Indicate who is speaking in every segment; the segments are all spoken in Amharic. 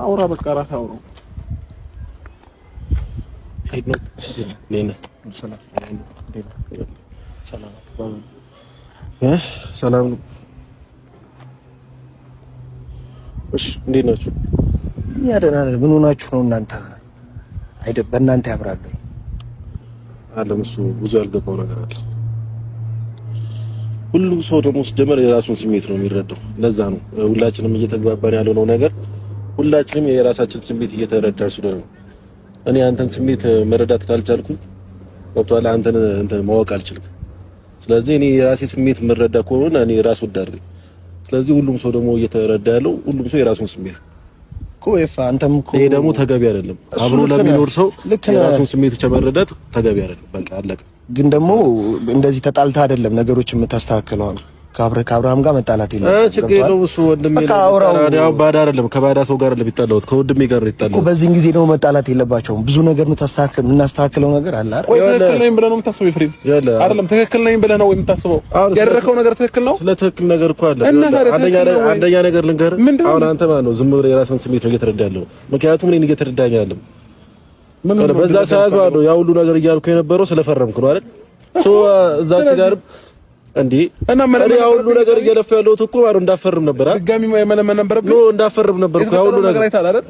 Speaker 1: አውራ በቃ ራስ አውራ ሄድ ነው ሌላ ሰላም ነው። እሺ እንዴት ናችሁ?
Speaker 2: ያ ደህና ነን። ምን ሆናችሁ ነው እናንተ? በእናንተ ያምራል
Speaker 1: አለም እሱ ብዙ ያልገባው ነገር አለ። ሁሉም ሰው ደግሞ ሲጀመር የራሱን ስሜት ነው የሚረዳው። ለዛ ነው ሁላችንም እየተግባባን ያለው ነገር ሁላችንም የራሳችን ስሜት እየተረዳን ስለሆነ እኔ አንተን ስሜት መረዳት ካልቻልኩ ወጥቷል አንተን ማወቅ አልችልም። ስለዚህ እኔ የራሴ ስሜት መረዳ ከሆነ እኔ ራስ ወዳድ ነኝ። ስለዚህ ሁሉም ሰው ደግሞ እየተረዳ ያለው ሁሉም ሰው የራሱን ስሜት
Speaker 2: ኮይፋ አንተም እኮ
Speaker 1: ይሄ ደግሞ ተገቢ አይደለም። አብሮ ለሚኖር ሰው የራሱን ስሜት መረዳት ተገቢ አይደለም። በቃ አለቀ።
Speaker 2: ግን ደግሞ እንደዚህ ተጣልታ አይደለም ነገሮችን የምታስተካክለው ነው። ከአብርሃም ጋር መጣላት የለም።
Speaker 1: ችግር የለውም። እሱ ወንድሜ ነው። ያው ባዳ አይደለም ከባዳ ሰው ጋር ለቢጣላውት ከወንድሜ ጋር ይጣላል
Speaker 2: እኮ። በዚህን ጊዜ ነው መጣላት የለባቸውም። ብዙ ነገር የምናስተካክለው ነገር አለ አይደል?
Speaker 3: ወይ ትክክል ነኝ ብለህ ነው የምታስበው? ኤፍሬም አይደለም ትክክል ነኝ ብለህ ነው የምታስበው? ያደረከው ነገር ትክክል ነው።
Speaker 1: ስለ ትክክል ነገር እኮ አለ። አንደኛ ነገር ልንገርህ። አሁን አንተ ማለት ነው ዝም ብለህ የራስህን ስሜት ነው እየተረዳህ ያለው። ምክንያቱም እኔን እየተረዳኝ አይደለም። በዛ ሰዓት ማለት ነው ያ ሁሉ ነገር እያልኩ የነበረው ስለፈረምክ ነው አይደል? እዛች ጋር እንዴ እና ያው ሁሉ ነገር እየለፈ ያለሁት እኮ ማለት እንዳፈርም ነበር አይደል? ድጋሚ መለመን ነበረብኝ ነው እንዳፈርም ነበር እኮ ያው ሁሉ ነገር አይታል አይደል?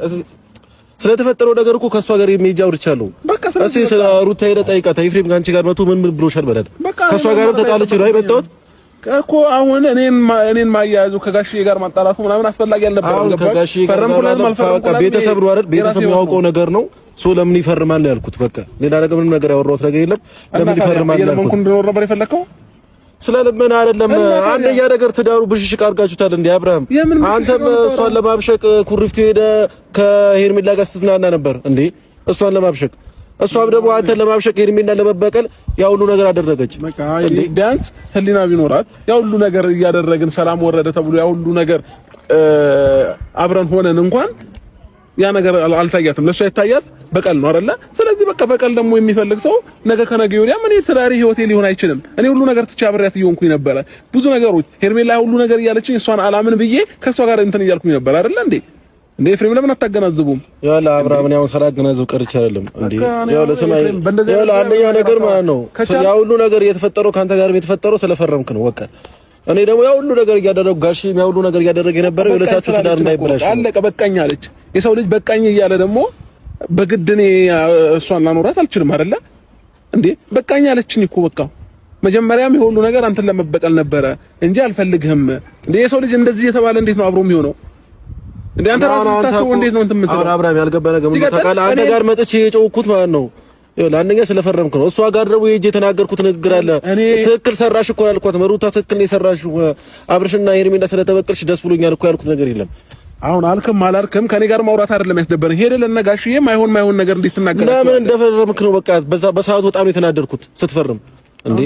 Speaker 1: ስለተፈጠረው ነገር እኮ ከሷ ጋር የሚሄጃ አውርቻለሁ። እሺ ስለ ሩታ ሄደ ጠይቃት። ኤፍሬም ጋር አንቺ ጋር መቶ ምን ብሎሻል በላት። ከሷ ጋርም ተጣልቼ ነው አይመጣሁት
Speaker 3: እኮ አሁን እኔን ማያያዙ ከጋሽዬ ጋር ማጣላቱ ምናምን አስፈላጊ አልነበረም። ገባህ? ፈረምኩላት ማልፈረምኩላት
Speaker 1: ቤተሰብ ነው አይደል? ቤተሰብ የሚያውቀው ነገር ነው። ለምን ይፈርማል ያልኩት በቃ ሌላ ነገር ምንም ነገር ያወራሁት ነገር የለም። ለምን ይፈርማል ያልኩት
Speaker 3: ለምን እንደወራ ነበር የፈለከው?
Speaker 1: ስለለምን አይደለም። አንደኛ ነገር ትዳሩ ብሽሽቅ አድርጋችሁታል እንዴ አብርሃም? አንተም እሷን ለማብሸቅ ኩሪፍቱ ሄደ ከሄርሜላ ጋር ስትዝናና ነበር እንዴ? እሷን ለማብሸቅ እሷም ደግሞ አንተን ለማብሸቅ ሄርሜላ ለመበቀል ያ ሁሉ ነገር አደረገች።
Speaker 3: ቢያንስ ህሊና ቢኖራት ያ ሁሉ ነገር እያደረግን ሰላም ወረደ ተብሎ ያ ሁሉ ነገር አብረን ሆነን እንኳን ያ ነገር አልታያትም። ለሷ ይታያት በቀል ነው አይደለ? ስለዚህ በቃ በቀል ደግሞ የሚፈልግ ሰው ነገ ከነገ ወዲያ ምን ትዳሪ ህይወቴ ሊሆን አይችልም። እኔ ሁሉ ነገር ትቼ አብሬያት እየሆንኩኝ ነበረ። ብዙ ነገሮች ሄርሜላ ሁሉ ነገር እያለችኝ እሷን አላምን ብዬ ከሷ ጋር እንትን እያልኩኝ ነበር አይደለ እንዴ? እንዴ ኤፍሬም ለምን አታገናዝቡም?
Speaker 1: ያው ለአብርሃም ነው ሳላገናዝብ ቀርቼ አይደለም እንዴ? ያው ለሰማይ ያው አንደኛ ነገር ማለት ነው ያ ሁሉ ነገር የተፈጠረው ካንተ ጋርም የተፈጠረው ስለፈረምክ ነው በቃ። እኔ ደግሞ ያ ሁሉ ነገር እያደረኩ ጋሽም ያ ሁሉ ነገር እያደረገ የነበረው የሁለታችሁ ትዳር እንዳይበላሽ
Speaker 3: አለቀ። በቃኝ አለች። የሰው ልጅ በቃኝ እያለ ደግሞ በግድ እኔ እሷን ላኖራት አልችልም አይደለ እንዴ? በቃኝ አለችኝ እኮ በቃ። መጀመሪያም የሁሉ ነገር አንተን ለመበቀል ነበረ እንጂ አልፈልግህም እንዴ። የሰው ልጅ እንደዚህ የተባለ እንዴት ነው አብሮ የሚሆነው እንዴ? አንተ ራስህ ታስበው እንዴት ነው እንትን የምትለው? አብርሃም
Speaker 1: ያልገባ ነገር ምን ታውቃለህ? አንተ ጋር መጥቼ የጨውኩት ማለት ነው ለአንደኛ ስለፈረምክ ነው። እሷ ጋር ደግሞ የእጄ የተናገርኩት ንግግር አለ። ትክክል ሰራሽ እኮ ያልኳት መሩታ ትክክል ነው የሰራሽው። አብርሽና ሄርሜላ ስለተበቀልሽ ደስ ብሎኛል እኮ ያልኩት ነገር የለም።
Speaker 3: አሁን አልክም አላልክም ከኔ ጋር ማውራት አይደለም ያስደበረኝ። ሄደ ለነጋሽዬ ማይሆን ነገር እንዴት ትናገራለህ?
Speaker 1: ለምን እንደፈረምክ ነው በቃ። በሰዓቱ በጣም የተናደርኩት ስትፈርም እንዴ።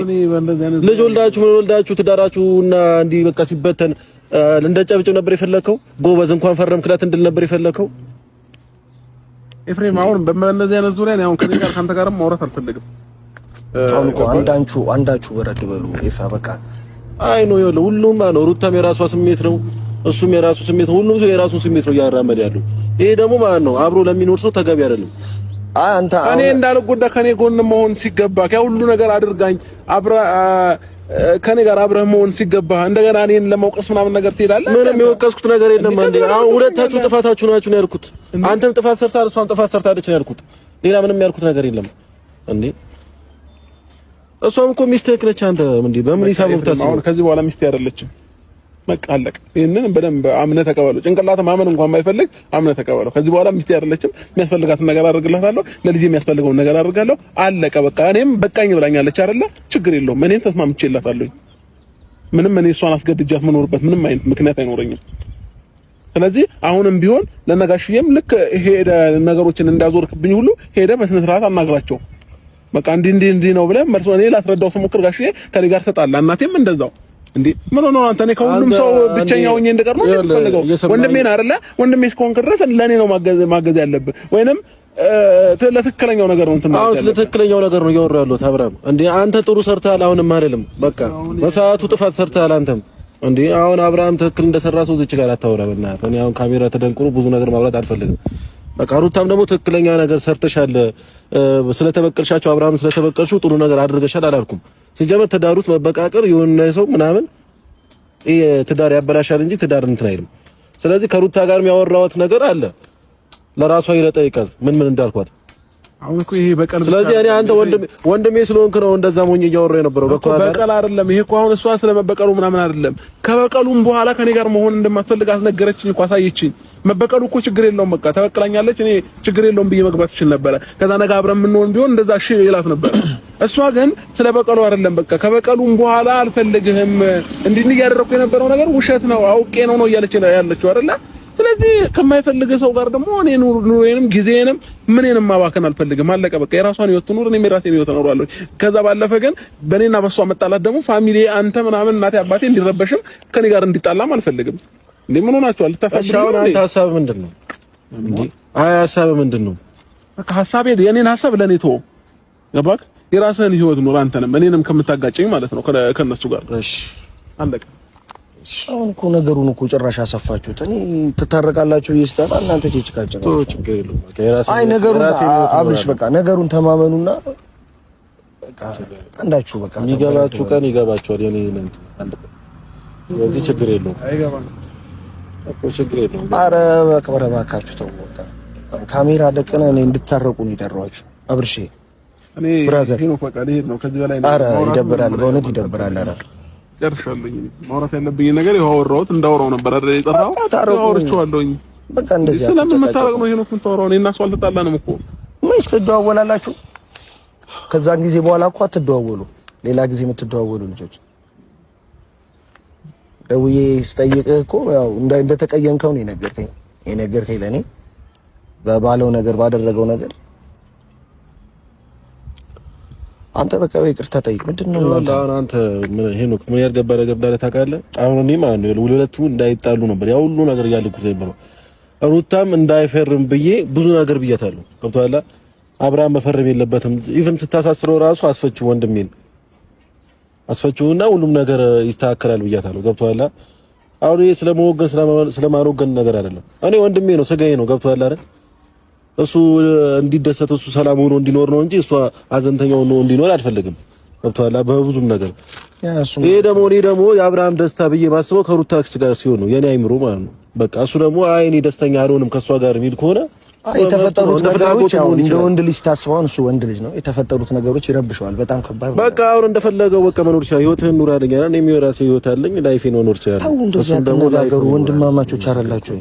Speaker 1: ልጅ ወልዳችሁ ትዳራችሁና እንዲህ በቃ ሲበተን እንደጨብጭብ ነበር የፈለከው? ጎበዝ እንኳን ፈረምክላት እንድል ነበር የፈለከው?
Speaker 3: ኤፍሬም አሁን በእንደዚህ አይነት ዙሪያ ነው አሁን ከኔ ጋር ካንተ ጋርም ማውራት አልፈልግም።
Speaker 2: ታውቁ አንዳችሁ ወረድ በሉ ይፋ በቃ።
Speaker 1: አይ ነው ይኸውልህ ሁሉም ነው ሩታም የራሷ ስሜት ነው እሱም የራሱ ስሜት ነው። ሁሉም ሰው የራሱን ስሜት ነው እያራመደ ያለው። ይሄ ደግሞ ማለት ነው አብሮ ለሚኖር ሰው ተገቢ አይደለም።
Speaker 2: አንተ
Speaker 3: እኔ እንዳልጎዳ ከኔ ጎን መሆን ሲገባ ከሁሉ ነገር አድርጋኝ ከኔ ጋር አብረህ መሆን ሲገባ እንደገና እኔን ለመውቀስ ምናምን ነገር ትሄዳለህ።
Speaker 1: ምንም የወቀስኩት ነገር የለም። አንዴ አሁን ሁለታችሁ ጥፋታችሁ ናችሁ ነው ያልኩት። አንተም ጥፋት ሰርታለህ እሷም ጥፋት ሰርታለች ነው ያልኩት። ሌላ ምንም ያልኩት ነገር የለም። እንዴ እሷም እኮ ሚስትህ ነች። አንተ እንዴ በምን ሂሳብ ነው የምታስበው?
Speaker 3: አሁን ከዚህ በኋላ ሚስት አይደለችም። በቃ አለቀ። ይሄንን በደንብ አምነህ ተቀበለው። ጭንቅላት ማመን እንኳን ማይፈልግ አምነህ ተቀበለው። ከዚህ በኋላ ሚስት አይደለችም። የሚያስፈልጋትን ነገር አደርግላታለሁ፣ ለልጄ የሚያስፈልገውን ነገር አደርጋለሁ። አለቀ በቃ። እኔም በቃኝ ብላኛለች አይደለ? ችግር የለውም። እኔም ተስማምቼላታለሁ። ምንም እኔ እሷን አስገድጃት መኖርበት ምንም አይነት ምክንያት አይኖረኝም። ስለዚህ አሁንም ቢሆን ለነጋሽዬም ልክ ሄደ ነገሮችን እንዳዞርክብኝ ሁሉ ሄደ በስነ ስርዓት አናግራቸው። በቃ እንዲህ ነው ብለህ መልሶ እኔ ላስረዳው ስሞክር ጋሽዬ ከኔ ጋር ተጣላ፣ እናቴም እንደዛው እንዴ ምን ሆነ አንተ? እኔ ከሁሉም ሰው ብቸኛ ሆኜ እንደቀር ነው የምፈልገው። ወንድሜ ነህ አይደለ? ወንድሜ እስከሆንክ ድረስ ለኔ ነው ማገዝ ያለብህ፣ ወይንም ለትክክለኛው ነገር ነው እንትን ማለት ነው።
Speaker 1: ለትክክለኛው ነገር ነው እያወራሁ ያለሁት አብርሃም። እንዴ አንተ ጥሩ ሰርተሃል፣ አሁንም አይደለም በቃ በሰዓቱ ጥፋት ሰርተሃል አንተም እንዴ አሁን አብርሃም ትክክል እንደሰራ ሰው እዚህ ጋር አታወራ በእናትህ። እኔ አሁን ካሜራ ተደንቅሮ ብዙ ነገር ማውራት አልፈልግም። በቃ ሩታም ደግሞ ትክክለኛ ነገር ሰርተሻል፣ ስለተበቀልሻቸው አብርሃም ስለተበቀልሽው ጥሩ ነገር አድርገሻል አላልኩም። ሲጀመር ትዳሩት መበቃቀር የሆነ ሰው ምናምን ይሄ ትዳር ያበላሻል እንጂ ትዳር እንትን አይልም። ስለዚህ ከሩታ ጋር የሚያወራውት ነገር አለ ለራሷ ይለጠይቃል ምን እንዳልኳት
Speaker 3: አሁን እኮ ይሄ በቀል
Speaker 1: ስለዚህ እኔ አንተ ወንድሜ ስለሆንክ ነው እንደዛ ሞኝ እያወራሁ የነበረው።
Speaker 3: በቀል አይደለም ይሄ እኮ አሁን እሷ ስለመበቀሉ ምናምን አይደለም። ከበቀሉም በኋላ ከኔ ጋር መሆን እንደማትፈልግ አስነገረችኝ እኮ አሳየችኝ። መበቀሉ እኮ ችግር የለውም በቃ ተበቅላኛለች፣ እኔ ችግር የለውም ብዬ መግባት እችል ነበረ። ከዛ ነገ አብረን የምንሆን ቢሆን እንደዛ እሺ ይላት ነበር። እሷ ግን ስለበቀሉ አይደለም በቃ ከበቀሉም በኋላ አልፈልግህም እንዲህ እያደረኩ የነበረው ነገር ውሸት ነው አውቄ ነው እያለች ያለችው አይደለ? ስለዚህ ከማይፈልግ ሰው ጋር ደግሞ እኔ ኑሮዬንም ጊዜዬንም ምንንም ማባከን አልፈልግም። አለቀ በቃ። የራሷን ህይወት ኑር፣ እኔም የራሴን ህይወት እኖራለሁ። ከዛ ባለፈ ግን በእኔና በሷ መጣላት ደግሞ ፋሚሊ አንተ ምናምን እናቴ አባቴ እንዲረበሽም ከኔ ጋር እንዲጣላም አልፈልግም። እንዴ ምን ሆናችኋል?
Speaker 1: ተፋሽው አንተ ሀሳብ ምንድነው እንዴ? አይ ሀሳብ ምንድነው?
Speaker 3: በቃ ሀሳቤ የኔን ሀሳብ ለኔ ተወው። ገባክ? የራስህን ህይወት ኑር አንተንም እኔንም ከምታጋጨኝ ማለት ነው ከነሱ ጋር። እሺ አለቀ።
Speaker 2: አሁን እኮ ነገሩን እኮ ጭራሽ አሰፋችሁት። እኔ ትታረቃላችሁ ይስጣላ እናንተ ጭጭቃችሁ ነው። ችግር የለውም በቃ የራሴ አይ ነገሩን አብርሽ በቃ ነገሩን ተማመኑና በቃ አንዳችሁ በቃ
Speaker 1: የሚገባችሁ ቀን ይገባችኋል። የኔ ነኝ አንድ ቀን ስለዚህ ችግር የለውም። አይገባም እኮ ችግር የለውም። ኧረ በቃ እባካችሁ ተው በቃ ካሜራ ደቅነ እኔ እንድታረቁ ነው የጠራኋችሁ። አብርሽ
Speaker 3: እኔ ብራዘር ነው በቃ ልሄድ ነው ከዚህ በላይ ነው።
Speaker 2: ኧረ ይደብራል በእውነት ይደብራል። ኧረ
Speaker 3: ጨርሻለሁኝ። ማውራት ያለብኝ ነገር ይኸው አወራሁት። እንዳወራው ነበር አይደል የጠራው? አወራችኋለሁኝ።
Speaker 2: በቃ እንደዚህ
Speaker 3: ስለምን መታረቅ ነው ይሄን እኮ የምታወራው? እኔና እሱ አልተጣላንም እኮ።
Speaker 2: መች ትደዋወላላችሁ? ከዛን ጊዜ በኋላ እኮ አትደዋወሉ። ሌላ ጊዜ የምትደዋወሉ ልጆች ደውዬ ስጠይቅህ እኮ ያው እንደተቀየምከው ነው የነገርከኝ ለኔ በባለው ነገር ባደረገው ነገር አንተ በቃ ይቅርታ ጠይቅ። ምንድነው
Speaker 1: አንተ ሄኖክ ምን ያልገባ ነገር እንዳለ ታውቃለህ? አሁን እኔ ማለት ነው ሁለቱ እንዳይጣሉ ነበር ያው ሁሉ ነገር ያልኩት ዘይበለው ሩታም እንዳይፈርም ብዬ ብዙ ነገር ብያታለሁ። ገብቶሃል? አብርሃም መፈረም የለበትም ኢቭን ስታሳስረው ራሱ አስፈችው ወንድሜን አስፈችውና ሁሉም ነገር ይስተካከላል ብያታለሁ። ገብቶሃል? አሁን ይሄ ስለማወገን ነገር አይደለም። እኔ ወንድሜ ነው ስጋዬ ነው። ገብቶሃል አይደል? እሱ እንዲደሰት እሱ ሰላም ሆኖ እንዲኖር ነው እንጂ እሷ አዘንተኛው ነው እንዲኖር አልፈልግም። ገብቶሃል? በብዙም ነገር ይሄ ደግሞ የአብርሃም ደስታ ብዬ ማስበው ከሩታ ጋር ሲሆን ነው የኔ አይምሮ ማለት ነው። በቃ እሱ ደግሞ አይ እኔ ደስተኛ አልሆንም ከሷ ጋር የሚል ከሆነ
Speaker 2: የተፈጠሩት ነገሮች ያው እንደ ወንድ ልጅ ታስበው እሱ ወንድ ልጅ ነው። የተፈጠሩት ነገሮች ይረብሸዋል። በጣም ከባድ ነው።
Speaker 1: በቃ አሁን እንደፈለገው በቃ መኖር ይችላል። ህይወትህን ኑር አለኝ አይደል? እኔም የራሴ ህይወት አለኝ። ላይፌን መኖር ይችላል።
Speaker 2: እሱም ደግሞ ነገሩ ወንድማማቾች አይደላችሁ?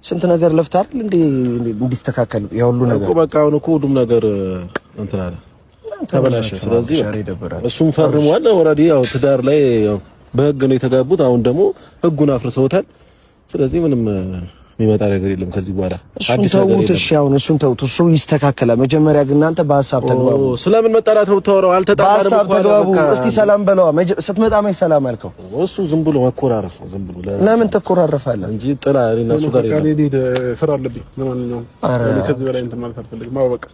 Speaker 2: ስንት ነገር ለፍታል እንዲስተካከል ያው ሁሉ ነገር
Speaker 1: በቃ አሁን እኮ ሁሉም ነገር እንትን አለ ተበላሸ። ስለዚህ እሱም ፈርሟል ኦልሬዲ ያው ትዳር ላይ ያው በህግ ነው የተጋቡት። አሁን ደግሞ ህጉን አፍርሰውታል። ስለዚህ ምንም የሚመጣ ነገር የለም ከዚህ በኋላ
Speaker 2: አዲስ ነገር የለም። እሺ አሁን እሱን ተውት፣ እሱ ይስተካከላል። መጀመሪያ ግን እናንተ በሐሳብ ተግባቡ።
Speaker 1: ስለምን መጣላት ነው የምታወራው? አልተጣላንም እኮ
Speaker 2: ተግባቡ። እስቲ ሰላም በለዋ። ስትመጣ መች ሰላም አልከው?
Speaker 1: እሱ ዝም ብሎ መኮራረፍ ነው። ዝም ብሎ
Speaker 2: ለምን ተኮራረፋለህ
Speaker 1: እንጂ ጥላ እነሱ ጋር
Speaker 3: የለም። ስራ አለብኝ። ለማንኛውም ከዚህ በላይ እንትን ማለት አልፈልግም። አዎ በቃ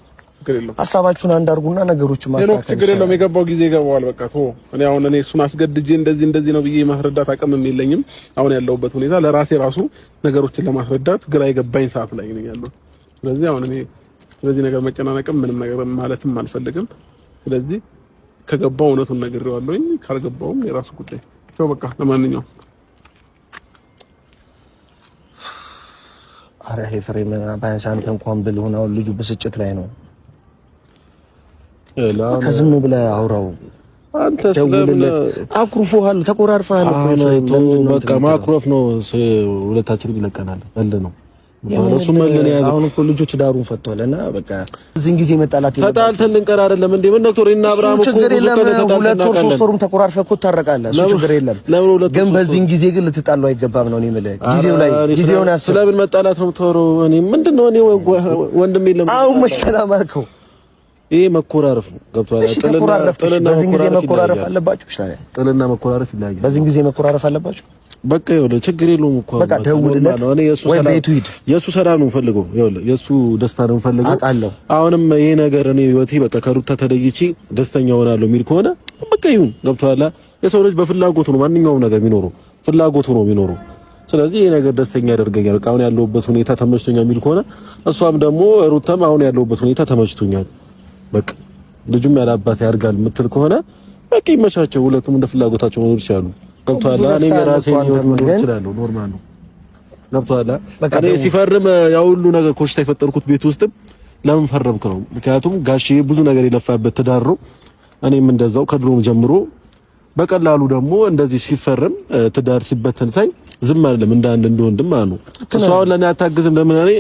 Speaker 3: ችግር የለውም።
Speaker 2: ሐሳባችሁን አንድ አድርጉና ነገሮችን ማስተካከል
Speaker 3: ችግር የለውም። የገባው ጊዜ ይገባዋል። በቃ ቶ እኔ አሁን እሱን አስገድጄ እንደዚህ ነው ብዬ ማስረዳት አቅምም የለኝም። አሁን ያለሁበት ሁኔታ ለራሴ ራሱ ነገሮችን ለማስረዳት ግራ የገባኝ ሰዓት ላይ ነኝ ያለው። ስለዚህ አሁን እኔ ስለዚህ ነገር መጨናነቅም ምንም ነገር ማለትም አልፈልግም። ስለዚህ ከገባው እውነቱን ነግሬዋለሁኝ፣ ካልገባውም የራሱ ጉዳይ ነው። በቃ ለማንኛውም
Speaker 2: አረ ኤፍሬም ባንስ አንተ እንኳን ብልህ ሆነው ልጁ ብስጭት ላይ ነው። ከዝም ብለህ አውራው
Speaker 1: አንተ ስለምን
Speaker 2: አኩርፎሃል? ተቆራርፈሃል እኮ
Speaker 1: በቃ ማኩረፍ ነው። ሁለታችንም ይለቀናል እንደ ነው እሱም ለኔ ያዘ።
Speaker 2: አሁን እኮ ልጆች ዳሩን ፈቷልና በቃ እዚህን ጊዜ መጣላት ይላል።
Speaker 1: ተጣልተን ልንቀር አይደለም እንዴ? ምን ዶክተር እና አብርሃም እኮ
Speaker 2: ሁለት ወር ሶስት ወርም ተቆራርፈህ እኮ ታረቃለህ። እሱ ችግር የለም። ግን በዚህን ጊዜ ግን ልትጣሉ አይገባም ነው እኔ የምልህ። ጊዜውን አስብ።
Speaker 1: ስለምን መጣላት ነው የምታወራው? እኔ ምንድነው እኔ ወንድሜ የለም።
Speaker 2: አሁን መች ሰላም አልከው?
Speaker 1: ይሄ መኮራረፍ ነው። ገብቶሃል?
Speaker 2: ጥልና በዚህን ጊዜ መኮራረፍ አለባችሁ። ታዲያ
Speaker 1: ጥልና መኮራረፍ ይለያያል።
Speaker 2: በዚህን ጊዜ መኮራረፍ አለባችሁ።
Speaker 1: በቃ ይኸውልህ ችግር የለውም እኮ
Speaker 2: በቃ ደውልለት ወይ ቤቱ ሂድ።
Speaker 1: የሱ ሰላም ነው የምፈልገው። ይኸውልህ የሱ ደስታ ነው የምፈልገው።
Speaker 2: አውቃለሁ።
Speaker 1: አሁንም ይሄ ነገር እኔ ህይወቴ በቃ ከሩታ ተለይቼ ደስተኛ ሆናለሁ የሚል ከሆነ በቃ ይሁን። ገብቶሃል? የሰው ልጅ በፍላጎት ነው ማንኛውም ነገር የሚኖረው። ፍላጎቱ ነው የሚኖረው። ስለዚህ ይሄ ነገር ደስተኛ ያደርገኛል። በቃ አሁን ያለውበት ሁኔታ ተመችቶኛል የሚል ከሆነ እሷም ደግሞ ሩታም አሁን ያለውበት ሁኔታ ተመችቶኛል፣ በቃ ልጁም ያለ አባት ያድርጋል የምትል ከሆነ በቃ ይመቻቸው። ሁለቱም እንደ ፍላጎታቸው መኖር ይችላሉ። ገብቶሃል? እኔ የራሴን ህይወት መኖር እችላለሁ። ኖርማል ነው። ገብቶሃል? እኔ ሲፈርም ያው ሁሉ ነገር ኮሽታ የፈጠርኩት ቤት ውስጥም ለምን ፈረምክ ነው። ምክንያቱም ጋሽዬ ብዙ ነገር የለፋበት ትዳር ነው። እኔም እንደዛው ከድሮም ጀምሮ በቀላሉ ደግሞ እንደዚህ ሲፈርም ትዳር ሲበተን ሳይ ዝም አይደለም እንደ አንድ እንደወንድም ማለት ነው። እሱ አሁን ለኔ አታግዝም ለምን? እኔ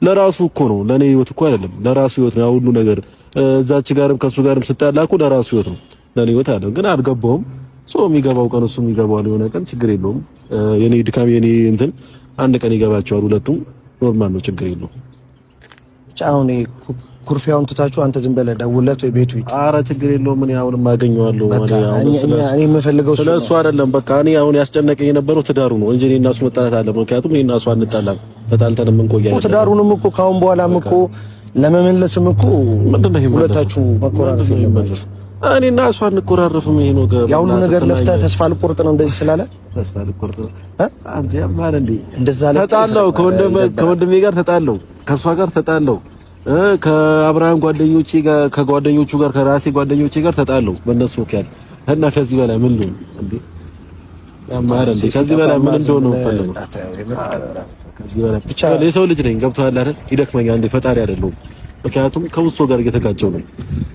Speaker 1: ለራሱ እኮ ነው፣ ለኔ ህይወት እኮ አይደለም፣ ለራሱ ህይወት ነው ሁሉ ነገር። እዛች ጋርም ከሱ ጋርም ስጣላኩ ለራሱ ህይወት ነው፣ ለኔ ህይወት አይደለም። ግን አልገባውም። ሰው የሚገባው ቀን እሱም ይገባዋል የሆነ ቀን፣ ችግር የለውም። የኔ ድካም የኔ እንትን አንድ ቀን ይገባቸዋል ሁለቱም። ኖርማል ነው፣ ችግር የለውም። አሁን ኩርፊያውን ትታችሁ አንተ ዝም ብለህ ደውለት ወይ ቤቱ ይት። ኧረ ችግር የለውም። እኔ አሁንም አገኘዋለሁ። እኔ የምፈልገው ስለሱ አይደለም። በቃ እኔ አሁን ያስጨነቀኝ የነበረው ትዳሩ ነው እንጂ እኔ እና እሱ መጣላት አለ። ምክንያቱም እኔ እና እሱ አንጣላም፣ ተጣልተንም እንቆያለን። ትዳሩንም እኮ ካሁን በኋላም እኮ ለመመለስም እኮ ሁለታችሁ መቆራረፍ የለባችሁ። እኔ እና እሱ አንቆራረፍም። ይሄ ነው ያው ሁሉ ነገር ለፍተህ ተስፋ ልቆርጥ ነው እንደዚህ ስላለ ተስፋ ልቆርጥ ነው አንተ ያማል እንዴ? እንደዛ ተጣላው፣ ከወንድሜ ጋር ተጣላው፣ ከእሷ ጋር ተጣላው፣ ከአብርሃም ጓደኞቼ ጋር ከጓደኞቹ ጋር ከራሴ ጓደኞቼ ጋር ተጣለው በእነሱ ወኪያል እና ከዚህ በላይ ምን ነው እንዴ? ያማረ እንዴ? ከዚህ በላይ ምን እንደሆነ ነው ፈልገው። ከዚህ በላይ ብቻ የሰው ልጅ ነኝ። ገብቶሃል አይደል? ይደክመኛል እንዴ? ፈጣሪ አይደለሁም። ምክንያቱም ከውሶ ጋር እየተጋጨው ነው።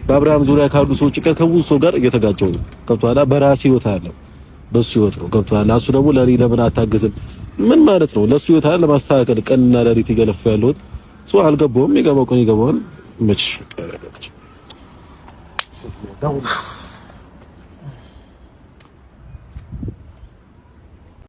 Speaker 1: በአብርሃም ዙሪያ ካሉ ሰዎች ጋር ከውሶ ጋር እየተጋጨው ነው። ገብቶሃል? በራሴ ህይወት አለ፣ በሱ ህይወት ነው። ገብቶሃል? እሱ ደግሞ ለኔ ለምን አታግዝም? ምን ማለት ነው? ለሱ ህይወት አለ ለማስተካከል ቀንና ለሊት ይገለፋ ያለው ሰው አልገባውም። የገባው ቀን ይገባዋል። መች